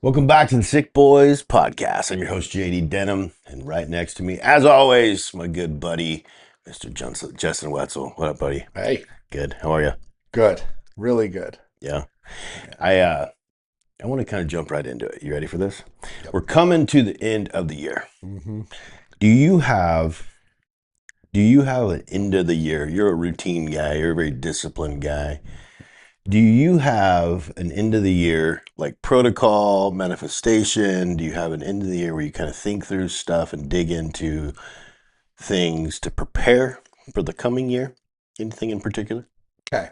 Welcome back to the Sick Boys podcast. I'm your host, JD Denham, and right next to me, as always, my good buddy, Mr. Justin Wetzel. What up, buddy? Hey, Good. How are you? good. Really good. Yeah. Yeah. I want to kind of jump right into it. You ready for this? Yep. We're coming to the end of the year. hmm Do you have do you have an end of the year? You're a routine guy, you're a very disciplined guy. Do you have an end of the year like protocol, manifestation? Do you have an end of the year where you kind of think through stuff and dig into things to prepare for the coming year? Anything in particular? Okay.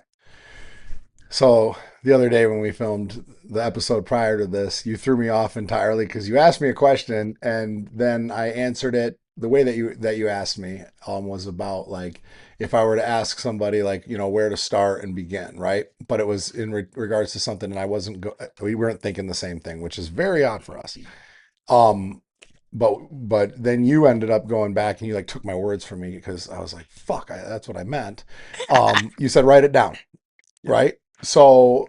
So the other day when we filmed the episode prior to this, you threw me off entirely because you asked me a question and then I answered it the way that you asked me was about like if I were to ask somebody like where to start and begin, right? But it was in regards to something and we weren't thinking the same thing, which is very odd for us. Um, but then you ended up going back and you like took my words from me because I was like, fuck, that's what I meant. You said write it down, Yep. right? So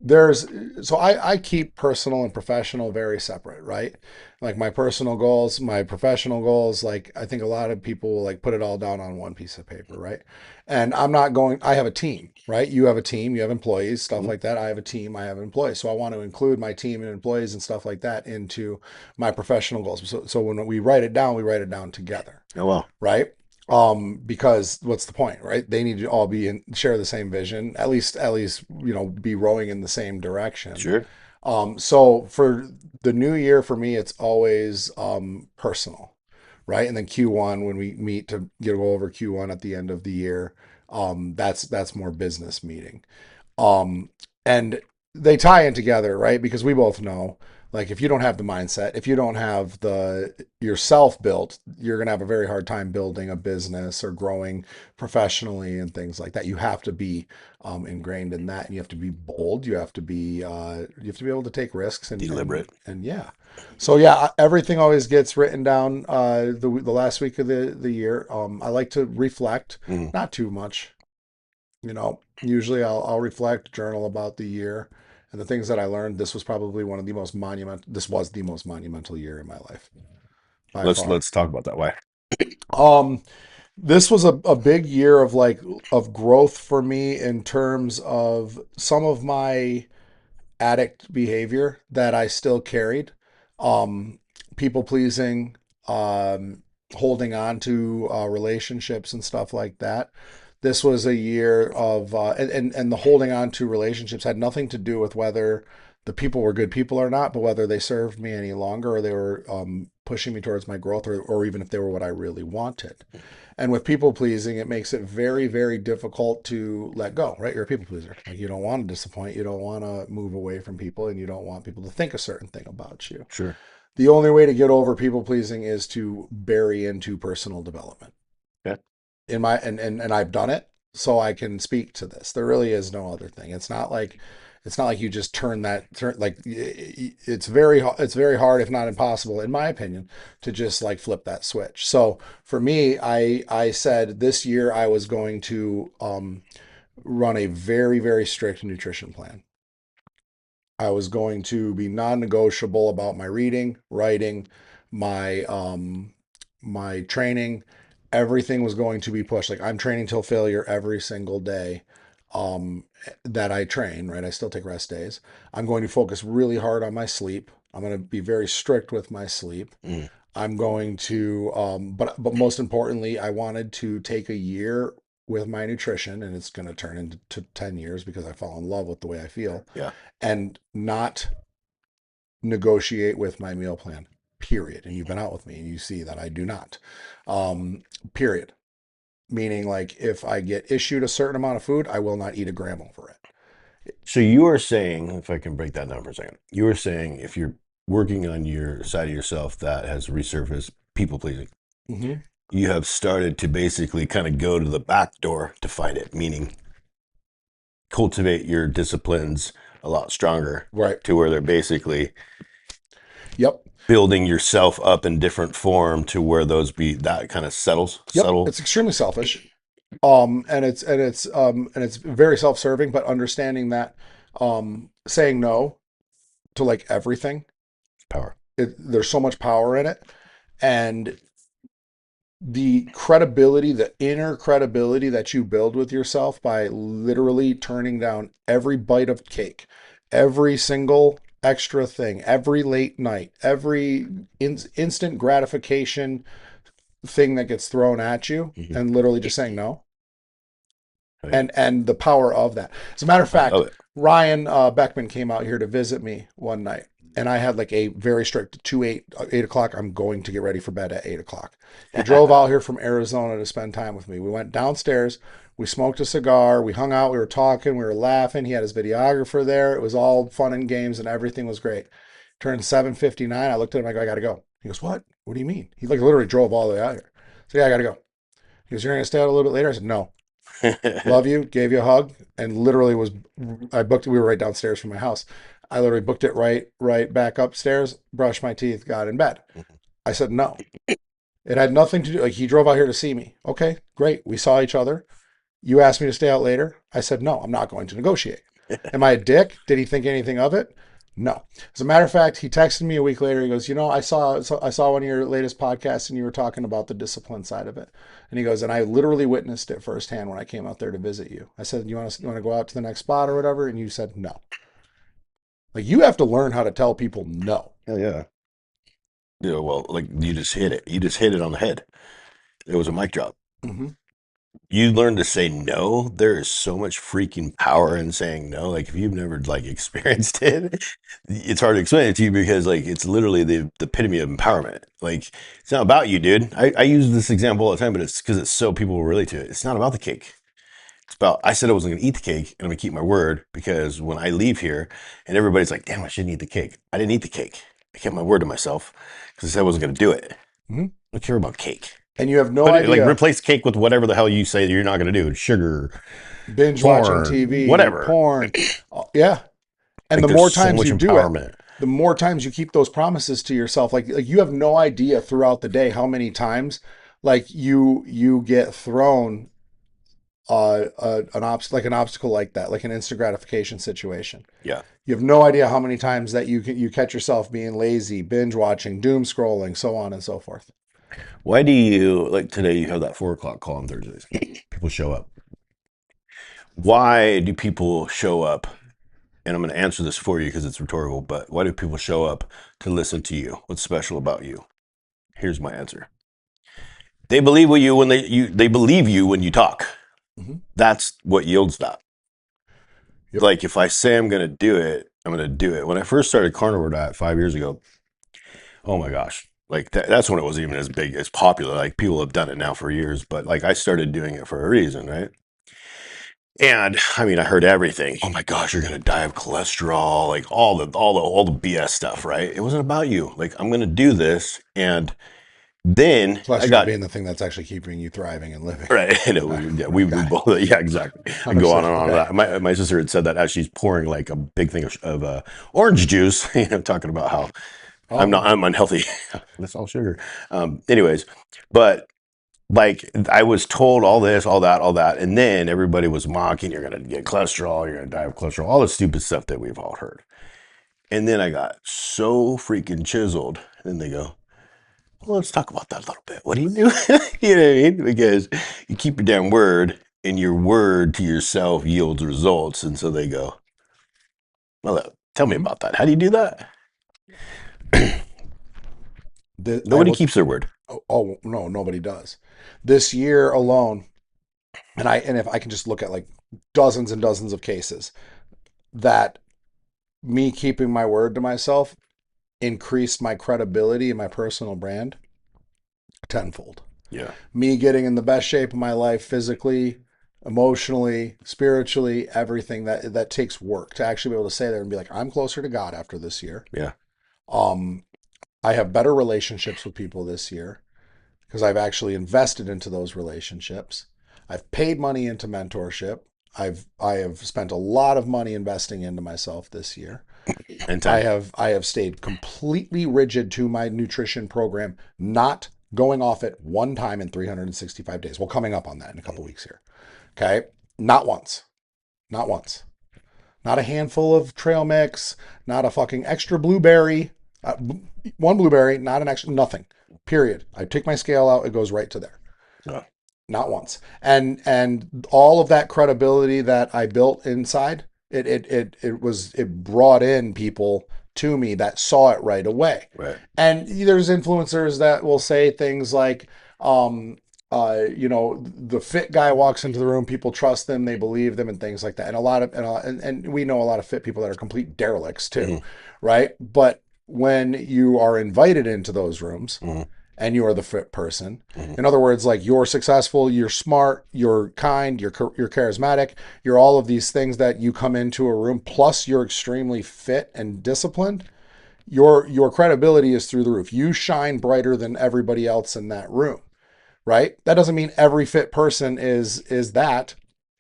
there's so I keep personal and professional very separate, right? Like my personal goals, my professional goals, like I think a lot of people will like put it all down on one piece of paper, right? And I'm not going, I have a team, right? You have a team, you have employees, stuff Mhm. like that. I have a team, I have employees. So I want to include my team and employees and stuff like that into my professional goals. So when we write it down together, Oh well. right? Because what's the point, right? They need to all be in share the same vision, at least be rowing in the same direction. Sure. So for the new year, for me, it's always personal, right? And then Q1 when we meet to go over Q1 at the end of the year, that's more business meeting. Um, and they tie in together, right? Because we both know, like, if you don't have the mindset, if you don't have the yourself built, you're gonna have a very hard time building a business or growing professionally and things like that. You have to be ingrained in that, and you have to be bold. You have to be able to take risks Deliberate. and yeah. So yeah, everything always gets written down the last week of the year. I like to reflect, Mhm. not too much. Usually I'll reflect, journal about the year and the things that I learned. This was the most monumental year in my life by far. Let's talk about that. Why? Um, this was a big year of growth for me in terms of some of my addict behavior that I still carried. Um, People pleasing, um, holding on to relationships and stuff like that. This was a year of and the holding on to relationships had nothing to do with whether the people were good people or not, but whether they served me any longer or they were pushing me towards my growth or even if they were what I really wanted. And with people pleasing, it makes it very, very difficult to let go, right? You're a people pleaser. Like you don't want to disappoint, you don't want to move away from people, and you don't want people to think a certain thing about you. Sure. The only way to get over people pleasing is to bury into personal development. Yeah. And I've done it, so I can speak to this. There really is no other thing. It's not like you just turn like it's very hard if not impossible in my opinion to just like flip that switch. So for me, I said this year I was going to run a very, very strict nutrition plan. I was going to be non-negotiable about my reading, writing, my training. Everything was going to be pushed. Like I'm training till failure every single day um that I train, right? I still take rest days. I'm going to focus really hard on my sleep. I'm going to be very strict with my sleep. Mm. I'm going to, but most importantly, I wanted to take a year with my nutrition, and it's going to turn into 10 years because I fall in love with the way I feel, Yeah. and not negotiate with my meal plan, period. And you've been out with me and you see that I do not, um, period. Meaning, like, if I get issued a certain amount of food, I will not eat a gram over it. So you are saying, if I can break that down for a second, you are saying if you're working on your side of yourself that has resurfaced people pleasing, Mm-hmm. you have started to basically kind of go to the back door to fight it, meaning cultivate your disciplines a lot stronger Right. to where they're basically Yep. building yourself up in different form to where those be that kind of settles Yep. settle. It's extremely selfish. And it's very self-serving, but understanding that saying no to like everything. Power. There's so much power in it. And the credibility, the inner credibility that you build with yourself by literally turning down every bite of cake, every single extra thing, every late night, every instant gratification thing that gets thrown at you, Hmm. and literally just saying no. Oh, yeah. And the power of that. As a matter of I fact, love it. Ryan Beckman came out here to visit me one night, and I had like a very strict 8 o'clock. I'm going to get ready for bed at 8 o'clock. He drove out here from Arizona to spend time with me. We went downstairs. We smoked a cigar. We hung out. We were talking. We were laughing. He had his videographer there. It was all fun and games, and everything was great. Turned 7:59. I looked at him. I go, I gotta go. He goes, what? What do you mean? He like literally drove all the way out here. So yeah, I gotta go. He goes, you're gonna stay out a little bit later? I said, no. Love you, gave you a hug, and literally was I booked. We were right downstairs from my house. I literally booked it right back upstairs, brushed my teeth, got in bed. I said no. It had nothing to do. Like he drove out here to see me. Okay, great. We saw each other. You asked me to stay out later. I said no. I'm not going to negotiate. Am I a dick? Did he think anything of it? No. As a matter of fact, he texted me a week later. He goes, I saw one of your latest podcasts, and you were talking about the discipline side of it. And he goes, and I literally witnessed it firsthand when I came out there to visit you. I said, you want to go out to the next spot or whatever? And you said no. Like you have to learn how to tell people no. Hell yeah. Yeah, well, like you just hit it. You just hit it on the head. It was a mic drop. Mm-hmm. You learn to say no. There is so much freaking power in saying no. Like if you've never like experienced it, it's hard to explain it to you because like it's literally the epitome of empowerment. Like it's not about you, dude. I use this example all the time, but it's because it's so people will relate to it. It's not about the cake. It's about I said I wasn't gonna eat the cake and I'm gonna keep my word because when I leave here and everybody's like, damn, I shouldn't eat the cake. I didn't eat the cake. I kept my word to myself because I said I wasn't gonna do it. I Mm-hmm. don't care about cake. And you have no But like idea. replace cake with whatever the hell you say you're not going to do. Sugar, Binge watching corn, TV, whatever. porn. Yeah. And Like the there's more so times much you do it, empowerment. the more times you keep those promises to yourself. Like you have no idea throughout the day how many times like you get thrown an obstacle like that, like an instant gratification situation. Yeah. You have no idea how many times that you catch yourself being lazy, binge watching, doom scrolling, so on and so forth. Why do you like today? You have that 4 o'clock call on Thursdays. People show up. Why do people show up? And I'm going to answer this for you because it's rhetorical. But why do people show up to listen to you? What's special about you? Here's my answer. They believe you when they believe you when you talk. Mm-hmm. That's what yields that. Yep. Like if I say I'm going to do it, I'm going to do it. When I first started carnivore diet 5 years ago, oh my gosh. Like that's when it wasn't even as big as popular. Like people have done it now for years, but like I started doing it for a reason, right? And I mean, I heard everything. Oh my gosh, you're gonna die of cholesterol, like all the BS stuff, right? It wasn't about you. Like I'm gonna do this, and then I Cholesterol got being the thing that's actually keeping you thriving and living. right. You know, Ah, yeah, we okay. both yeah exactly. I go on Understood. and on Okay. that. My sister had said that as she's pouring like a big thing of orange juice, talking about how Oh. I'm unhealthy. That's all sugar. Anyways, but like I was told all this, all that, and then everybody was mocking, you're gonna get cholesterol, you're gonna die of cholesterol, all the stupid stuff that we've all heard. And then I got so freaking chiseled. And then they go, well, let's talk about that a little bit. What do you do? You know what I mean? Because you keep your damn word, and your word to yourself yields results. And so they go, well, tell me Mm-hmm. about that. How do you do that? I Nobody look. keeps their word. Oh no, nobody does. This year alone, and if I can just look at like dozens and dozens of cases that me keeping my word to myself increased my credibility and my personal brand tenfold. Yeah. Me getting in the best shape of my life physically, emotionally, spiritually, everything that takes work to actually be able to say there and be like, I'm closer to God after this year. Yeah. Um, I have better relationships with people this year because I've actually invested into those relationships. I've paid money into mentorship. I have spent a lot of money investing into myself this year. And I time. have I have stayed completely rigid to my nutrition program, not going off it one time in 365 days. Well, coming up on that in a couple weeks here. Okay? Not once. Not once. Not a handful of trail mix, not a fucking extra blueberry. Uh, one blueberry, not an extra, nothing. Period. I take my scale out, it goes right to there. Oh, Not once. And all of that credibility that I built inside, it brought in people to me that saw it right away. right. And there's influencers that will say things like, um, the fit guy walks into the room, people trust them, they believe them, and things like that. And a lot of and we know a lot of fit people that are complete derelicts too, Mm-hmm. right? But when you are invited into those rooms Mm-hmm. and you are the fit person, Mm-hmm. in other words, like you're successful, you're smart, you're kind, you're charismatic, you're all of these things that you come into a room, plus you're extremely fit and disciplined. Your credibility is through the roof. You shine brighter than everybody else in that room, right? That doesn't mean every fit person is that.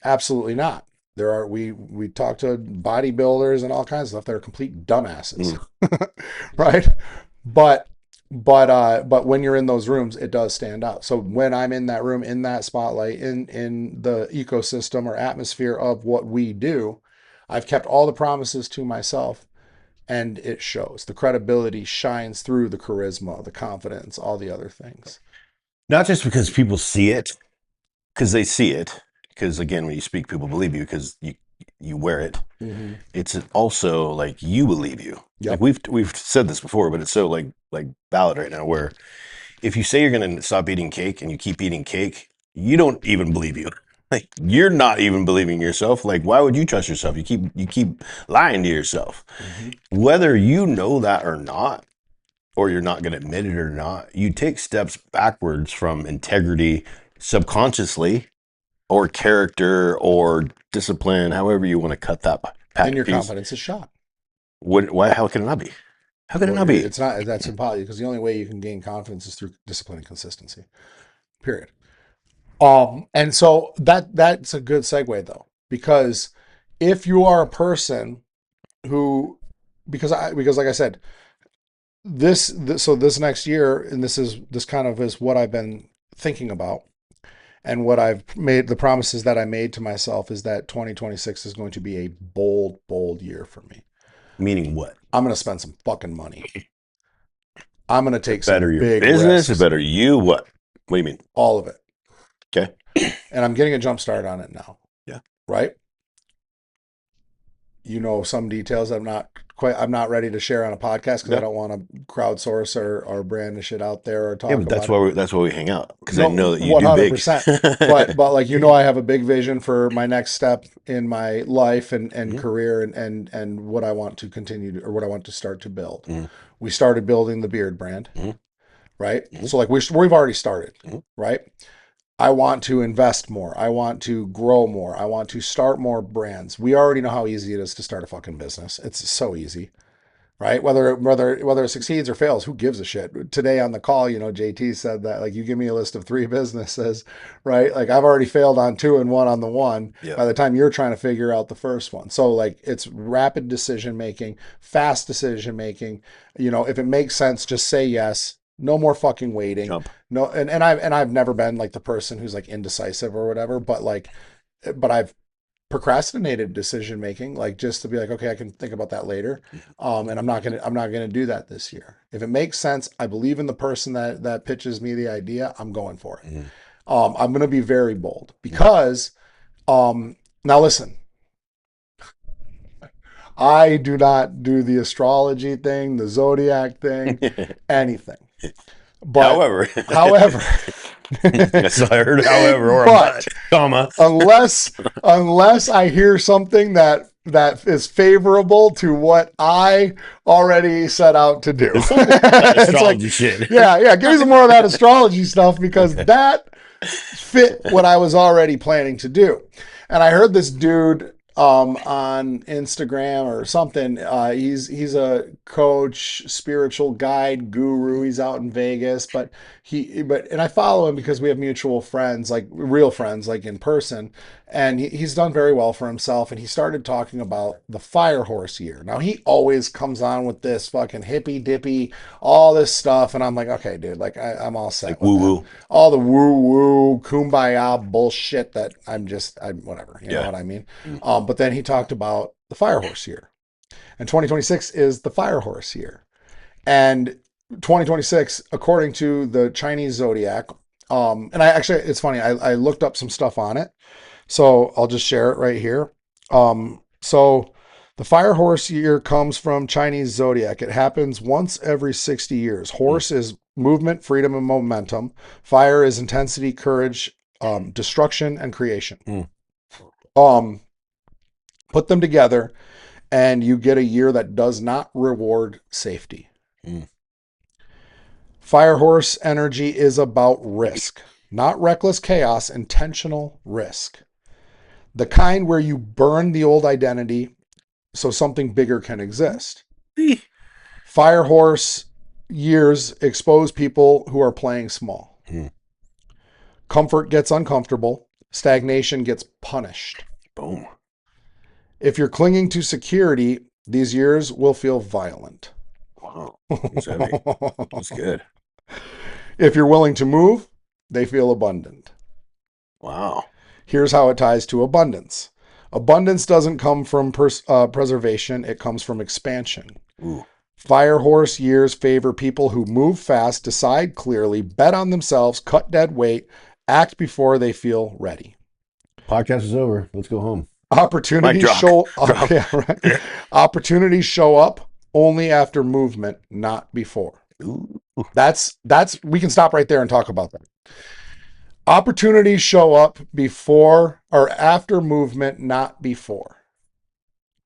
Absolutely not. There are we talk to bodybuilders and all kinds of stuff that are complete dumbasses, Mm-hmm. right? But but when you're in those rooms, it does stand out. So when I'm in that room, in that spotlight, in the ecosystem or atmosphere of what we do, I've kept all the promises to myself, and it shows. The credibility shines through the charisma, the confidence, all the other things. Not just because people see it, because they see it. Because again, when you speak, people believe you because you wear it. Mm-hmm. It's also like you believe you. Like Yep. we've said this before, but it's so like valid right now. Where if you say you're going to stop eating cake and you keep eating cake, you don't even believe you. Like you're not even believing yourself. Like why would you trust yourself? You keep lying to yourself. Mm-hmm. Whether you know that or not, or you're not going to admit it or not, you take steps backwards from integrity subconsciously or character or discipline, however you want to cut that And your piece. confidence is shot. Why? How can it not be? How can it Well, not be? it's not. That's impossible because the only way you can gain confidence is through discipline and consistency. Period. And so that's a good segue though, because if you are a person who, because like I said, so this next year, and this kind of is what I've been thinking about, and what I've made, the promises that I made to myself is that 2026 is going to be a bold year for me. Meaning what? I'm going to spend some fucking money. I'm going to It take some better your big business? It risks, better you? What? What do you mean? all of it. Okay. And I'm getting a jump start on it now, Yeah. right? Some details I'm not ready to share on a podcast because I Yeah. don't want to crowdsource or brand the shit out there or Yeah, talk but that's about why it. we hang out because I No, know that you do big. 100%. But like I have a big vision for my next step in my life and Mhm. career and what I want to continue to, or what I want to start to build. Mhm. We started building the beard brand, Mhm. right? Mhm. So like we've already started, Mhm. right? I want to invest more. I want to grow more. I want to start more brands. We already know how easy it is to start a fucking business. It's so easy, right? Whether it succeeds or fails, who gives a shit? Today on the call, JT said that like you give me a list of 3 businesses, right? Like I've already failed on 2 and 1 on the one Yeah. by the time you're trying to figure out the first one. So like it's rapid decision making, fast decision making. If it makes sense, just say yes. No more fucking waiting. Jump. No, and I've never been like the person who's like indecisive or whatever, but I've procrastinated decision making, like just to be like, okay, I can think about that later. And I'm not gonna do that this year. If it makes sense, I believe in the person that pitches me the idea. I'm going for it. Mhm. I'm gonna be very bold Mhm. because now listen, I do not do the astrology thing, the zodiac thing, anything. But However, however, yes, I heard however or a but but, comma. unless unless I hear something that is favorable to what I already set out to do. There's some It's like, astrology shit. yeah, give me some more of that astrology stuff because that fit what I was already planning to do. And I heard this dude on Instagram or something. He's a coach, spiritual guide, guru. He's out in Vegas, and I follow him because we have mutual friends, like real friends, like in person. and he's done very well for himself. And he started talking about the fire horse year. Now he always comes on with this fucking hippy dippy, all this stuff, and I'm like, okay, dude, like I'm all set Like with woo that. woo. All the woo woo kumbaya bullshit that I'm whatever, you know Yeah. what I mean. Mm. But then he talked about the fire horse year, and 2026 is the fire horse year, and 2026, according to the Chinese zodiac. And I actually, it's funny. I looked up some stuff on it, so I'll just share it right here. So the fire horse year comes from Chinese zodiac. It happens once every 60 years. Mm. Horse is movement, freedom, and momentum. Fire is intensity, courage, destruction, and creation. Mm. Um, put them together, and you get a year that does not reward safety. Mm. Fire horse energy is about risk, not reckless chaos, intentional risk. The kind where you burn the old identity so something bigger can exist. Fire horse years expose people who are playing small. Mm. Comfort gets uncomfortable, stagnation gets punished. Boom. If you're clinging to security, these years will feel violent. Wow. That's heavy. That's good. If you're willing to move, they feel abundant. Wow. Here's how it ties to abundance. Abundance doesn't come from preservation, it comes from expansion. Ooh. Fire horse years favor people who move fast, decide clearly, bet on themselves, cut dead weight, act before they feel ready. Podcast is over. Let's go home. Mic Opportunities drop. show Drop. yeah, right. Opportunities show up only after movement, not before. Ooh. That's we can stop right there and talk about that. Opportunities show up before or after movement, not before.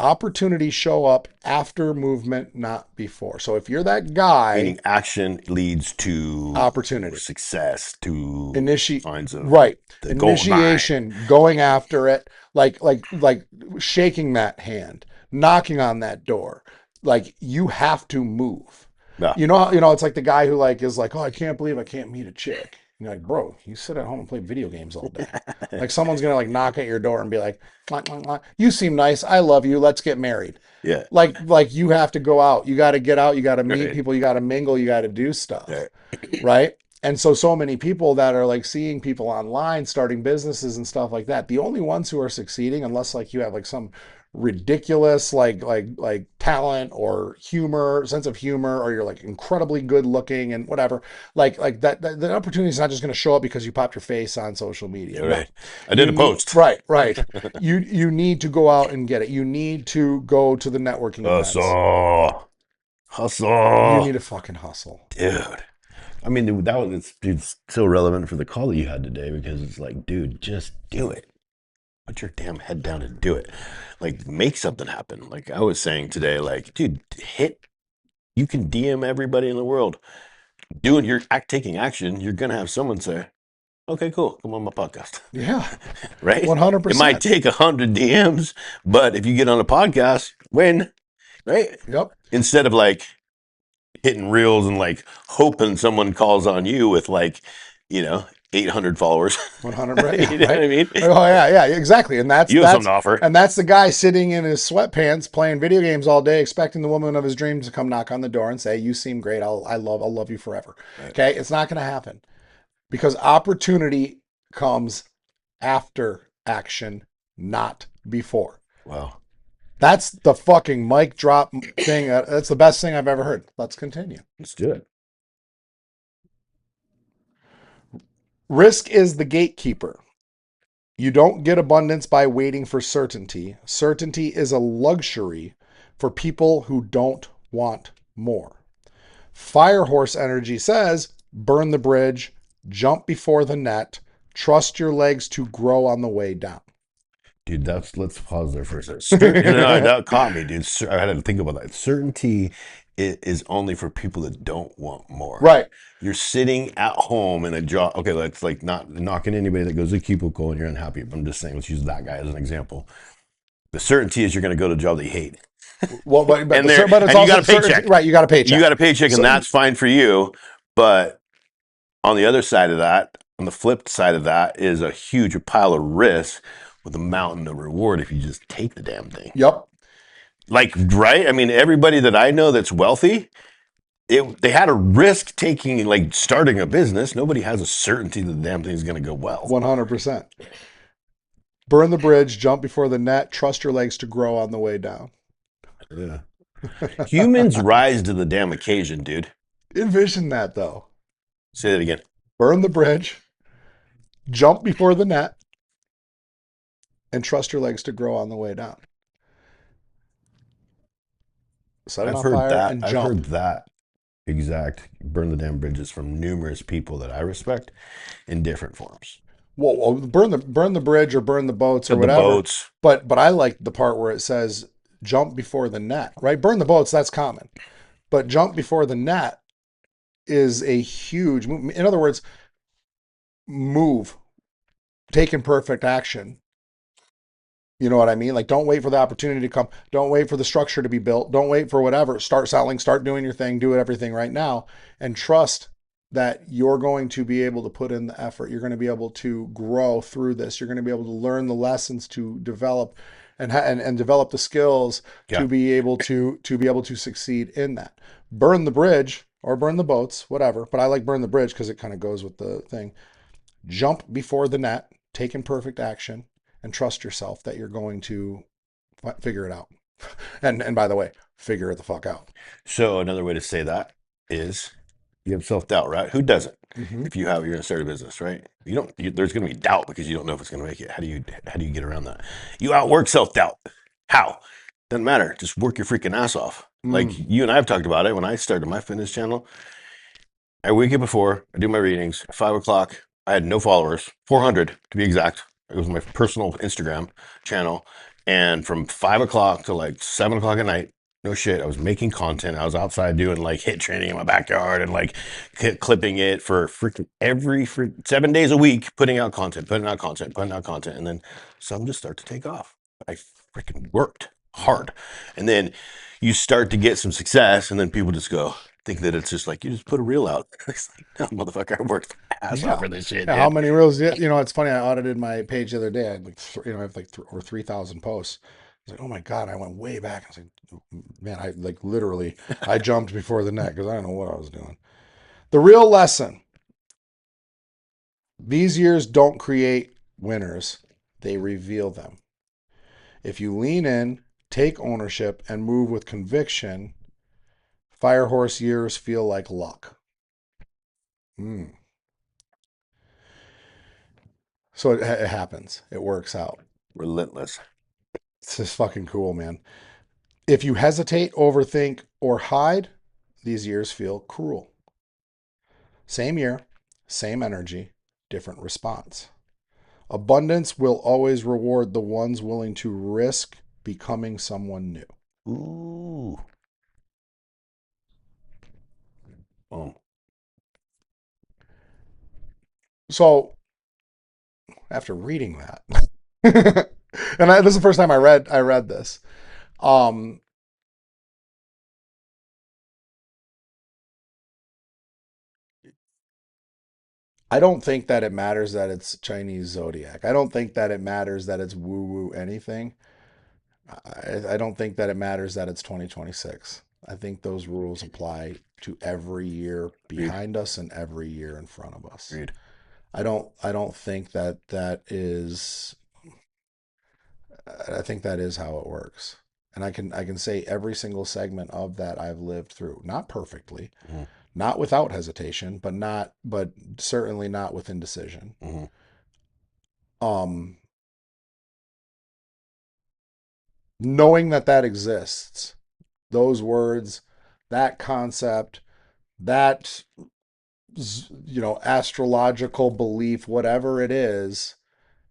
Opportunities show up after movement, not before. So if you're that guy, Meaning action leads to opportunity, success, to initiate, signs of right, the gold mine. initiation, going after it, like shaking that hand, knocking on that door. Like you have to move. Yeah. It's like the guy who like is like, oh, I can't believe I can't meet a chick. And you're like, bro, you sit at home and play video games all day. Like someone's gonna like knock at your door and be like, "Mwah, mwah, mwah. You seem nice. I love you. Let's get married." Yeah. Like you have to go out. You got to get out. You got to meet Right. people. You got to mingle. You got to do stuff, Right. right? And so many people that are like seeing people online starting businesses and stuff like that. The only ones who are succeeding, unless like you have like some ridiculous like talent or sense of humor, or you're like incredibly good looking and whatever, like that the opportunity is not just going to show up because you popped your face on social media. Yeah, right. I You did a need, post. right. You need to go out and get it. You need to go to the networking events. Hustle. You Hustle. need to fucking hustle. Dude. I mean, dude, it's so relevant for the call that you had today, because it's like, dude, just do it. Put your damn head down and do it. Like, make something happen. Like I was saying today, like, dude, you can DM everybody in the world. Taking action, you're going to have someone say, okay, cool, come on my podcast. Yeah, Right? 100%. It might take 100 DMs, but if you get on a podcast, win. Right? Yep. Instead of like hitting reels and like hoping someone calls on you with like, 800 followers. 100, right? Yeah, You know what I mean? Oh yeah, exactly. And You have something to offer. and that's the guy sitting in his sweatpants playing video games all day, expecting the woman of his dreams to come knock on the door and say, "You seem great. I'll love you forever." Right. Okay, it's not going to happen because opportunity comes after action, not before. Wow. That's the fucking mic drop thing. That's the best thing I've ever heard. Let's continue. Let's do it. Risk is the gatekeeper. You don't get abundance by waiting for certainty. Certainty is a luxury for people who don't want more. Firehorse energy says burn the bridge, jump before the net, trust your legs to grow on the way down. Dude, let's pause there for a second. That caught me, dude. I had to think about that. Certainty is only for people that don't want more. Right. You're sitting at home in a job. Okay, let's like not knocking anybody that goes to cubicle and you're unhappy. But I'm just saying, let's use that guy as an example. The certainty is you're going to go to a job that you hate. Well, but it's and also you got a paycheck. Right, you got a paycheck. You got a paycheck, and that's fine for you. But on the other side of that, on the flip side of that, is a huge pile of risk with a mountain of reward if you just take the damn thing. Yep. Like, right? I mean, everybody that I know that's wealthy, they had a risk taking, like starting a business. Nobody has a certainty that the damn thing is going to go well. 100%. Burn the bridge, jump before the net, trust your legs to grow on the way down. Yeah. Humans rise to the damn occasion, dude. Envision that though. Say that again. Burn the bridge, jump before the net, and trust your legs to grow on the way down. Set it I've on heard fire that. and I've jump. heard that exact burn the damn bridges from numerous people that I respect in different forms. Whoa, burn the bridge or burn the boats or The whatever. boats, But I like the part where it says jump before the net, right? Burn the boats, that's common. But jump before the net is a huge move. In other words, move, take imperfect action. You know what I mean? Like, don't wait for the opportunity to come. Don't wait for the structure to be built. Don't wait for whatever. Start selling, start doing your thing, do everything right now, and trust that you're going to be able to put in the effort. You're going to be able to grow through this. You're going to be able to learn the lessons to develop and develop the skills yeah. to be able to succeed in that. Burn the bridge or burn the boats, whatever. But I like burn the bridge because it kind of goes with the thing. Jump before the net, take imperfect action, and trust yourself that you're going to figure it out. And by the way, figure it the fuck out. So another way to say that is you have self doubt, right? Who doesn't? Mm-hmm. If you're going to start a business, right? You don't. There's going to be doubt because you don't know if it's going to make it. How do you get around that? You outwork self doubt. How? Doesn't matter. Just work your freaking ass off. Like Mm. you and I have talked about it when I started my fitness channel. I wake up before I do my readings. 5 o'clock. I had no followers, 400 to be exact. It was my personal Instagram channel, and from 5 o'clock to like 7 o'clock at night, no shit, I was making content. I was outside doing like hit training in my backyard and like clipping it for freaking 7 days a week, putting out content, putting out content, putting out content, and then some just start to take off. I freaking worked Yeah. hard, and then you start to get some success, and then people just go think that it's just like you just put a reel out. It's like, no, motherfucker, I worked ass off Yeah. for this shit, Yeah. How dude. many reels? It's funny. I audited my page the other day. I had like, I have like over 3,000 posts. I was like, oh my God, I went way back. I was like, man, I like literally, I jumped before the net because I don't know what I was doing. The real lesson: these years don't create winners, they reveal them. If you lean in, take ownership, and move with conviction, Firehorse years feel like luck. Mm. So it happens. It works out. Relentless. It's just fucking cool, man. If you hesitate, overthink, or hide, these years feel cruel. Same year, same energy, different response. Abundance will always reward the ones willing to risk becoming someone new. Ooh. Oh, So after reading that, this is the first time I read this. Um, I don't think that it matters that it's Chinese zodiac. I don't think that it matters that it's woo woo anything. I don't think that it matters that it's 2026. I think those rules apply to every year read, behind us and every year in front of us. read. I don't think that is I think that is how it works. And I can say every single segment of that I've lived through. Not perfectly, Mm-hmm. not without hesitation, but certainly not with indecision. Mm-hmm. Um Knowing that exists, those words, that concept, that astrological belief, whatever it is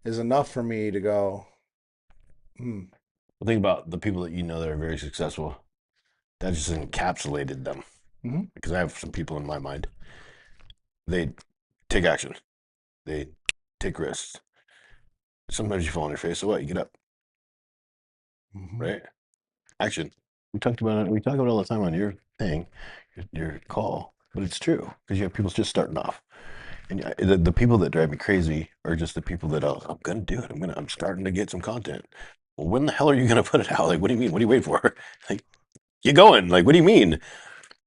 enough for me to go, hmm. Well, think about the people that you know that are very successful. That just encapsulated them. Mm-hmm. Because I have some people in my mind. They take action. They take risks. Sometimes you fall on your face. So what? You get up, Mm-hmm. right? Action. We talked about it. We talk about it all the time on your thing, your call. But it's true because you have people just starting off. And the people that drive me crazy are just the people that I'm gonna do it. I'm starting to get some content. Well, when the hell are you gonna put it out? Like, what do you mean? What do you wait for? Like, you going? Like, what do you mean?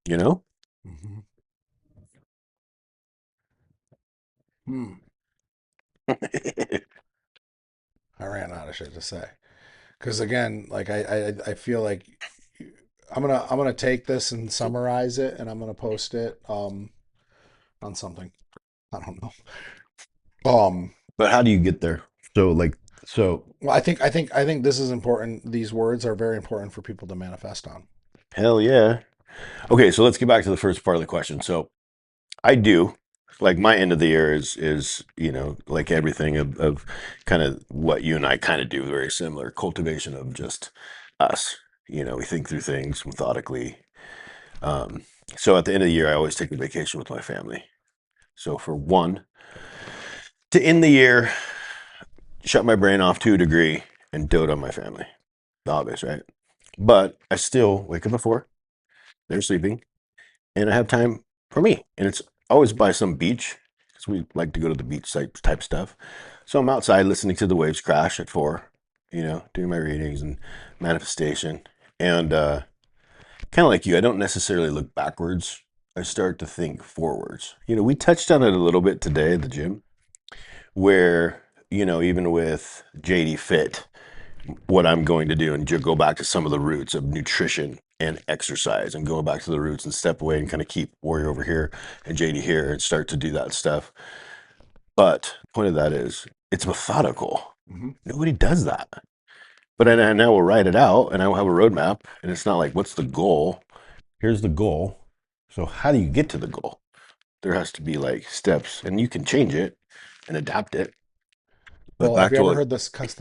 You know? Mm-hmm. Hmm. I ran out of shit to say. Because again, like I feel like I'm gonna take this and summarize it, and I'm gonna post it on something. I don't know. But how do you get there? So, like, so Well, I think this is important. These words are very important for people to manifest on. hell yeah. Okay, so let's get back to the first part of the question. So, I do like my end of the year is like everything of kind of what you and I kind of do, very similar cultivation of just us. We think through things methodically. Um, so at the end of the year, I always take a vacation with my family. So for one, to end the year, shut my brain off to a degree and dote on my family. Obvious, right? But I still wake up before they're sleeping and I have time for me. And it's always by some beach because we like to go to the beach type stuff. So I'm outside listening to the waves crash at 4, doing my readings and manifestation. And kind of like you, I don't necessarily look backwards. I start to think forwards. We touched on it a little bit today at the gym, where, even with JD Fit, what I'm going to do and go back to some of the roots of nutrition and exercise and go back to the roots and step away and kind of keep Warrior over here and JD here and start to do that stuff. But the point of that is it's methodical. Mm-hmm. Nobody does that. But I now will write it out and I will have a roadmap. And it's not like, what's the goal? Here's the goal. So how do you get to the goal? There has to be like steps and you can change it and adapt it. But Well, have back you to ever what, heard the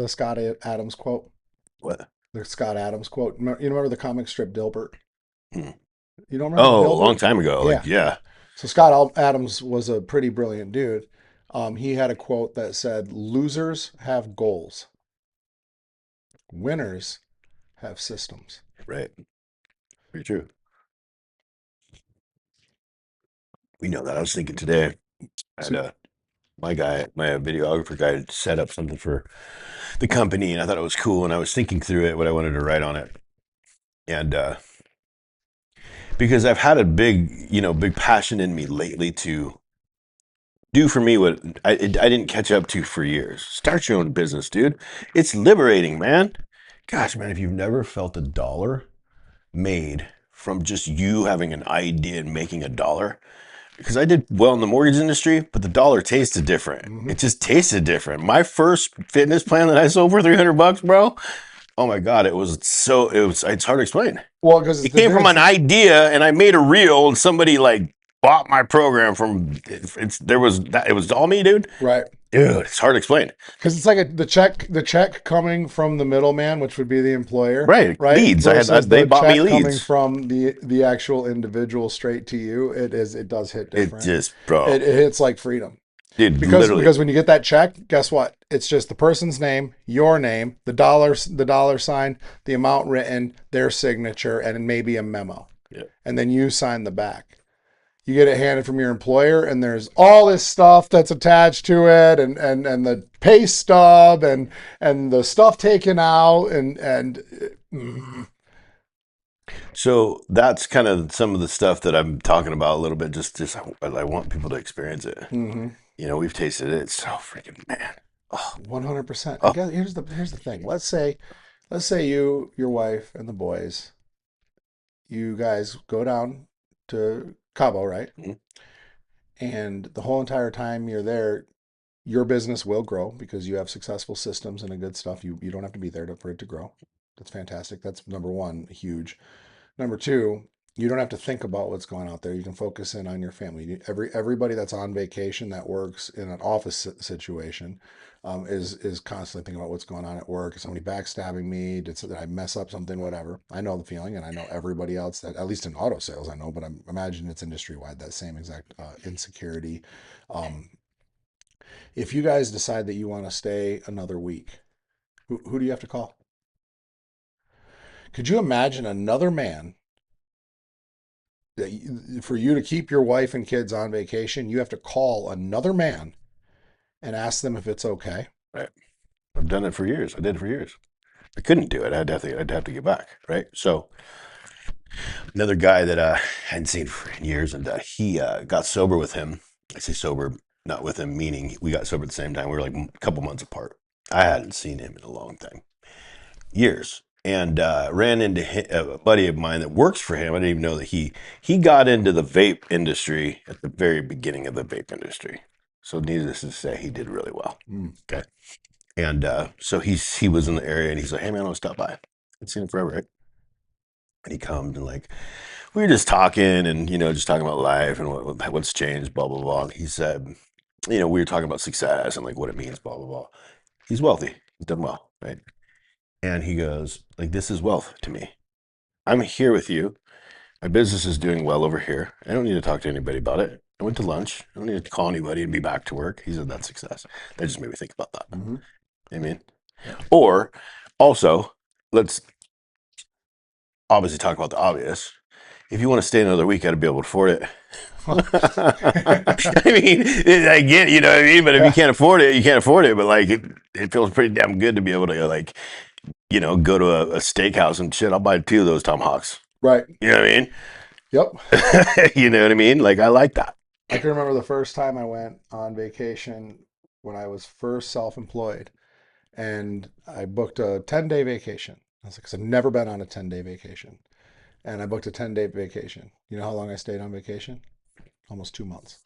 Scott Adams quote? what? The Scott Adams quote. You remember the comic strip Dilbert? Hmm. You don't remember Oh, a long Dilbert? time ago. Like, Yeah. yeah, So Scott Adams was a pretty brilliant dude. He had a quote that said, "Losers have goals. Winners have systems." right. Very true. We know that. I was thinking today, I had So my videographer guy had set up something for the company, and I thought it was cool. And I was thinking through it, what I wanted to write on it, and because I've had a big passion in me lately to do for me what I didn't catch up to for years. Start your own business, dude. It's liberating, man. Gosh, man, if you've never felt a dollar made from just you having an idea and making a dollar, because I did well in the mortgage industry, but the dollar tasted different. mhm. It just tasted different. My first fitness plan that I sold for $300, bro. Oh my God, it's hard to explain. Well, because It the came from difference, an idea and I made a reel and somebody like bought my program from it was all me, dude. right? Dude, it's hard to explain. Because it's like the check coming from the middleman, which would be the employer, Right. right, Leads. versus They the bought me check coming leads. from the actual individual straight to you. It does hit It different. just, It, bro, it hits like freedom. dude, because literally. because when you get that check, guess what? It's just the person's name, your name, the dollar sign, the amount written, their signature, and maybe a memo. Yeah. And then you sign the back. You get it handed from your employer, and there's all this stuff that's attached to it, and the pay stub, and the stuff taken out, and So that's kind of some of the stuff that I'm talking about a little bit. Just I want people to experience it. mm-hmm. We've tasted it. It's so freaking man. Oh, 100%. And oh. guess, here's the thing. Let's say you, your wife, and the boys, you guys go down to Cabo, right? Mhm. And the whole entire time you're there, your business will grow because you have successful systems and a good stuff. You don't have to be there for it to grow. That's fantastic. That's number one, huge. Number two, you don't have to think about what's going out there. You can focus in on your family. Everybody that's on vacation that works in an office situation is constantly thinking about what's going on at work. Is somebody backstabbing me? Did I mess up something? Whatever. I know the feeling, and I know everybody else that, at least in auto sales, I know. But I imagine it's industry wide, that same exact insecurity. Um, if you guys decide that you want to stay another week, who do you have to call? Could you imagine another man For you to keep your wife and kids on vacation, you have to call another man and ask them if it's okay. Right. I've done it for years. I did it for years. I couldn't do it. I'd have to get back. Right. So another guy that I hadn't seen for years, and he got sober with him. I say sober, not with him, meaning we got sober at the same time. We were like a couple months apart. I hadn't seen him in a long time, years, and ran into a buddy of mine that works for him. I didn't even know that he got into the vape industry at the very beginning of the vape industry. So needless to say, he did really well. Mm. Okay, and so he was in the area, and he's like, "Hey man, I want to stop by. I've seen him forever, right?" And he comes and like we were just talking and just talking about life and what's changed, blah blah blah. And he said, we were talking about success and like what it means, blah blah blah. He's wealthy. He's done well, right? And he goes, like, this is wealth to me. I'm here with you. My business is doing well over here. I don't need to talk to anybody about it. I went to lunch. I don't need to call anybody and be back to work. He said that's success. That just made me think about that. Mm-hmm. I mean, or also, let's obviously talk about the obvious. If you want to stay another week, got to be able to afford it. I mean, I get, what I mean, but if you can't afford it, you can't afford it. But like, it feels pretty damn good to be able to like, go to a steakhouse and shit. I'll buy 2 of those tomahawks. Right. You know what I mean? Yep. You know what I mean? Like, I like that. I can remember the first time I went on vacation when I was first self-employed, and I booked a 10-day vacation. I was like, because I've never been on a 10-day vacation. And I booked a 10-day vacation. You know how long I stayed on vacation? Almost 2 months.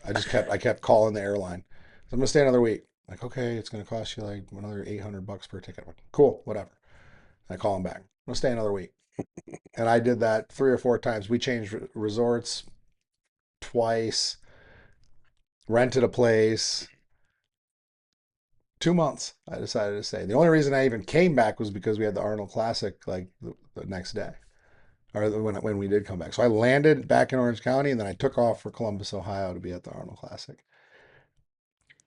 I kept calling the airline. So I'm gonna stay another week. Like, okay, it's gonna cost you like another $800 per ticket. I'm like, cool, whatever. And I call them back. I'm gonna stay another week. And I did that 3 or 4 times. We changed resorts twice, rented a place. 2 months, I decided to stay. The only reason I even came back was because we had the Arnold Classic like the next day, or when we did come back. So I landed back in Orange County, and then I took off for Columbus, Ohio, to be at the Arnold Classic.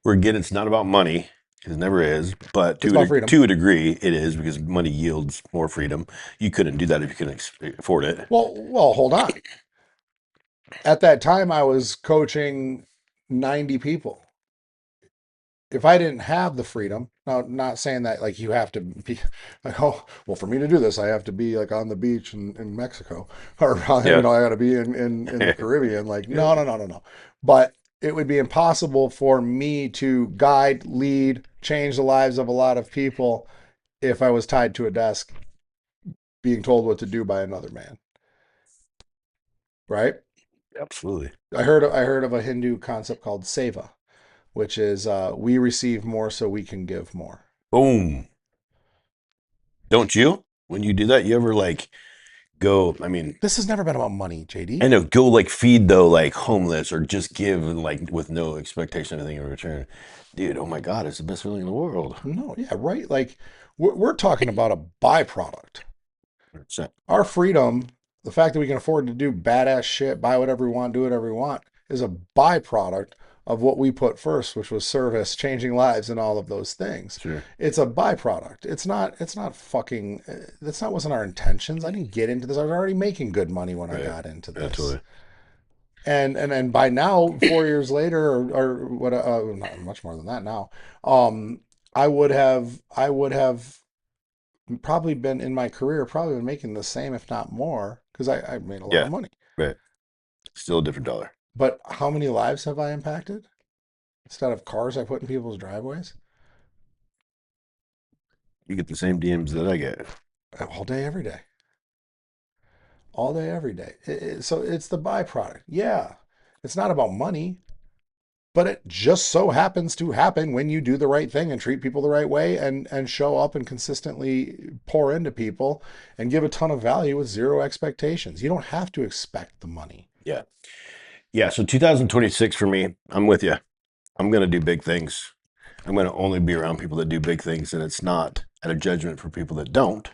Where again, it's not about money. It never is, but It's about freedom. to a degree, it is because money yields more freedom. You couldn't do that if you couldn't afford it. Well, hold on. At that time, I was coaching 90 people. If I didn't have the freedom, now not saying that like you have to be like, oh, well, for me to do this, I have to be like on the beach in Mexico, or Yeah. I got to be in the Caribbean. Like, no, no, no, no, no. But it would be impossible for me to guide, lead, change the lives of a lot of people if I was tied to a desk being told what to do by another man. Right? Absolutely. I heard of a Hindu concept called seva, which is we receive more so we can give more. Boom. Don't you? When you do that, you ever like go? I mean, This has never been about money, I JD. know, go like feed though, like homeless or just give like with no expectation of anything in return. Dude, oh my God, it's the best feeling in the world. No, yeah, right. Like we're talking about a byproduct. 100%. Our freedom, the fact that we can afford to do badass shit, buy whatever we want, do whatever we want, is a byproduct of what we put first, which was service, changing lives, and all of those things. Sure. It's a byproduct. It's not fucking. That's not wasn't our intentions. I didn't get into this. I was already making good money when I Right. got into Yeah, this. totally. And by now, 4 years later, or what, not much more than that now, um, I would have probably been in my career, probably been making the same, if not more, because I made a lot Yeah. of money. Right. Still a different dollar. But how many lives have I impacted instead of cars I put in people's driveways You get the same DMs that I get. all day, every day, all day, every day? So it's the byproduct. Yeah, it's not about money. But it just so happens to happen when you do the right thing and treat people the right way and show up and consistently pour into people and give a ton of value with zero expectations. You don't have to expect the money. Yeah. Yeah. So 2026 for me, I'm with you. I'm going to do big things. I'm going to only be around people that do big things. And it's not at a judgment for people that don't.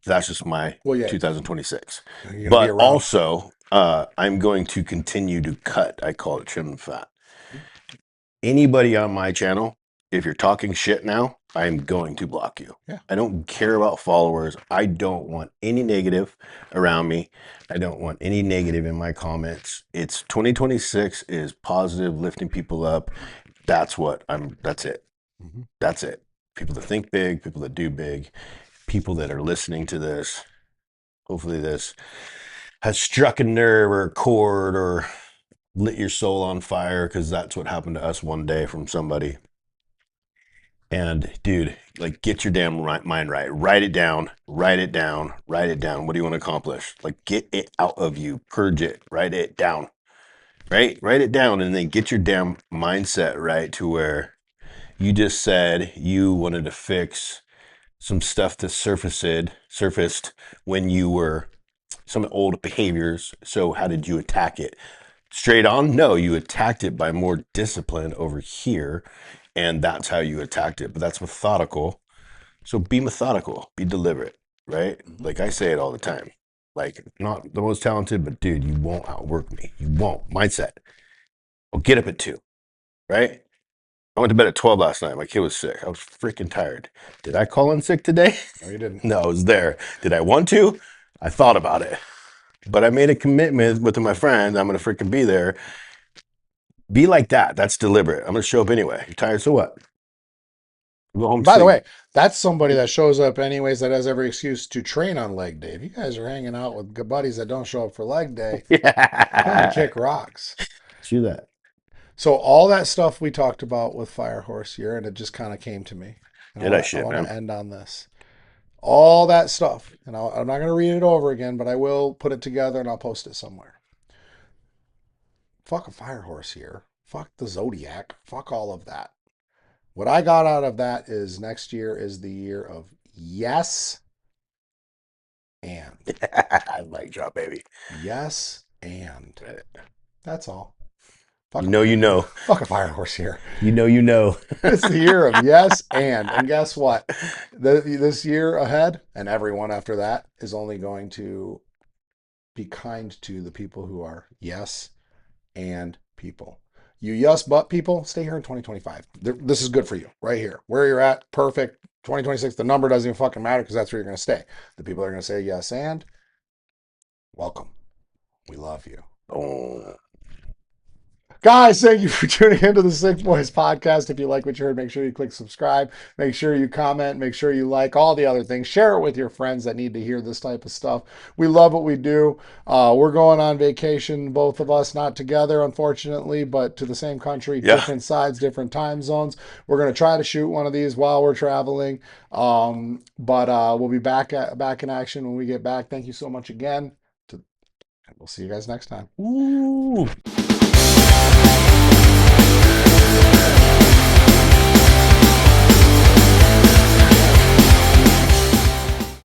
That's just my Well, yeah, 2026. you're going to be But around. also, I'm going to continue to cut. I call it trim the fat. Anybody on my channel if you're talking shit now, I'm going to block you. Yeah. I don't care about followers. I don't want any negative around me. I don't want any negative in my comments. It's 2026 is positive, lifting people up. That's it. Mhm. That's it. People that think big, people that do big, people that are listening to this. Hopefully this has struck a nerve or a chord or lit your soul on fire, because that's what happened to us one day from somebody. And dude, like, get your damn mind right. Write it down. Write it down. Write it down. What do you want to accomplish? Like, get it out of you. Purge it. Write it down. Right? Write it down, and then get your damn mindset right to where you just said you wanted to fix some stuff that surfaced when you were some old behaviors. So how did you attack it? Straight on? No, you attacked it by more discipline over here. And that's how you attacked it. But that's methodical. So be methodical, be deliberate, right? Mhm. Like I say it all the time. Like, not the most talented, but dude, you won't outwork me. You won't. Mindset. I'll get up at 2, right? I went to bed at 12 last night. My kid was sick. I was freaking tired. Did I call in sick today? No, you didn't. No, I was there. Did I want to? I thought about it. But I made a commitment with my friend. I'm going to freaking be there. Be like that. That's deliberate. I'm going to show up anyway. You're tired, so what? Go home, By the sleep. way, that's somebody that shows up anyways that has every excuse to train on leg day. If you guys are hanging out with good buddies that don't show up for leg day, time to Yeah. kick rocks. Do that. So all that stuff we talked about with Firehorse here, and it just kind of came to me. And Did I I shit, want man? to end on this. All that stuff, and I'm not going to read it over again, but I will put it together and I'll post it somewhere. Fuck a Firehorse here. Fuck the Zodiac. Fuck all of that. What I got out of that is next year is the year of yes and. Mic drop, baby. Yes and. That's all. You Fuck a, know, you know. fuck a Firehorse here. You know, you know. It's the year of yes and. And guess what? This year ahead and everyone after that is only going to be kind to the people who are yes and people. You yes but people, stay here in 2025. This is good for you right here. Where you're at, perfect. 2026, the number doesn't even fucking matter because that's where you're going to stay. The people that are going to say yes and, welcome. We love you. Oh. Guys, thank you for tuning into the Six Boys podcast. If you like what you heard, make sure you click subscribe. Make sure you comment. Make sure you like all the other things. Share it with your friends that need to hear this type of stuff. We love what we do. We're going on vacation, both of us, not together, unfortunately, but to the same country, Yeah. different sides, different time zones. We're going to try to shoot one of these while we're traveling. But we'll be back in action when we get back. Thank you so much again. We'll see you guys next time. Ooh.